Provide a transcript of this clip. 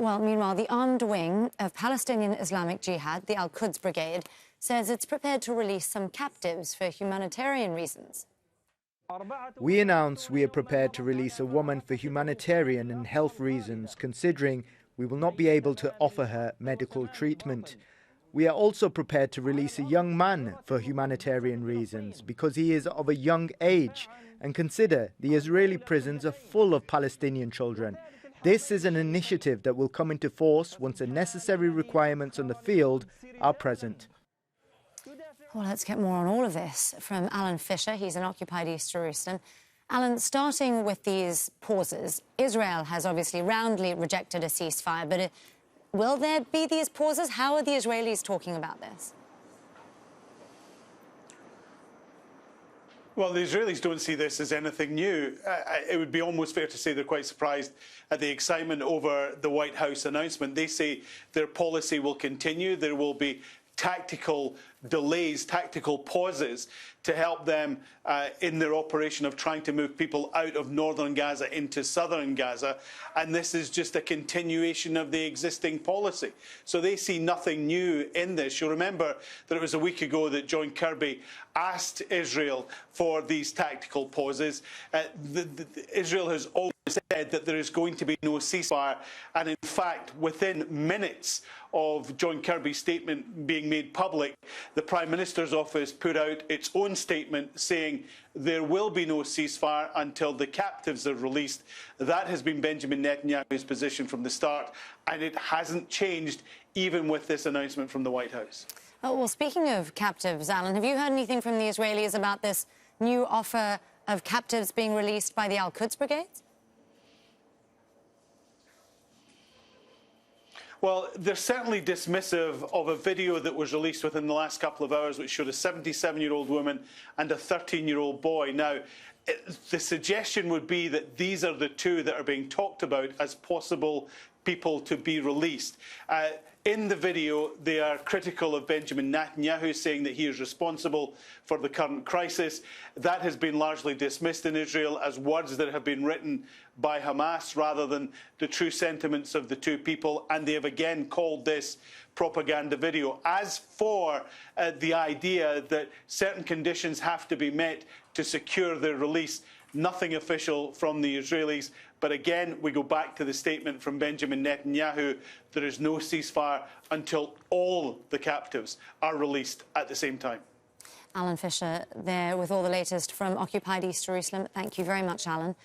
Well, meanwhile, the armed wing of Palestinian Islamic Jihad, the Al-Quds Brigade, says it's prepared to release some captives for humanitarian reasons. We announce we are prepared to release a woman for humanitarian and health reasons, considering we will not be able to offer her medical treatment. We are also prepared to release a young man for humanitarian reasons because he is of a young age, and consider the Israeli prisons are full of Palestinian children. This is an initiative that will come into force once the necessary requirements on the field are present. Well, let's get more on all of this from Alan Fisher. He's in occupied East Jerusalem. Alan, starting with these pauses, Israel has obviously roundly rejected a ceasefire, but will there be these pauses? How are the Israelis talking about this? Well, the Israelis don't see this as anything new. It would be almost fair to say they're quite surprised at the excitement over the White House announcement. They say their policy will continue. There will be tactical delays, tactical pauses to help them in their operation of trying to move people out of northern Gaza into southern Gaza. And this is just a continuation of the existing policy. So they see nothing new in this. You'll remember that it was a week ago that John Kirby asked Israel for these tactical pauses. Israel has always said that there is going to be no ceasefire, and in fact, within minutes of John Kirby's statement being made public, the Prime Minister's office put out its own statement saying there will be no ceasefire until the captives are released. That has been Benjamin Netanyahu's position from the start, and it hasn't changed even with this announcement from the White House. Oh, well, speaking of captives, Alan, have you heard anything from the Israelis about this new offer of captives being released by the Al-Quds Brigades? Well, they're certainly dismissive of a video that was released within the last couple of hours which showed a 77-year-old woman and a 13-year-old boy. Now, the suggestion would be that these are the two that are being talked about as possible people to be released. In the video, they are critical of Benjamin Netanyahu, saying that he is responsible for the current crisis. That has been largely dismissed in Israel as words that have been written by Hamas rather than the true sentiments of the two people, and they have again called this propaganda video. As for the idea that certain conditions have to be met to secure their release, nothing official from the Israelis. But again, we go back to the statement from Benjamin Netanyahu: there is no ceasefire until all the captives are released at the same time. Alan Fisher there with all the latest from occupied East Jerusalem. Thank you very much, Alan.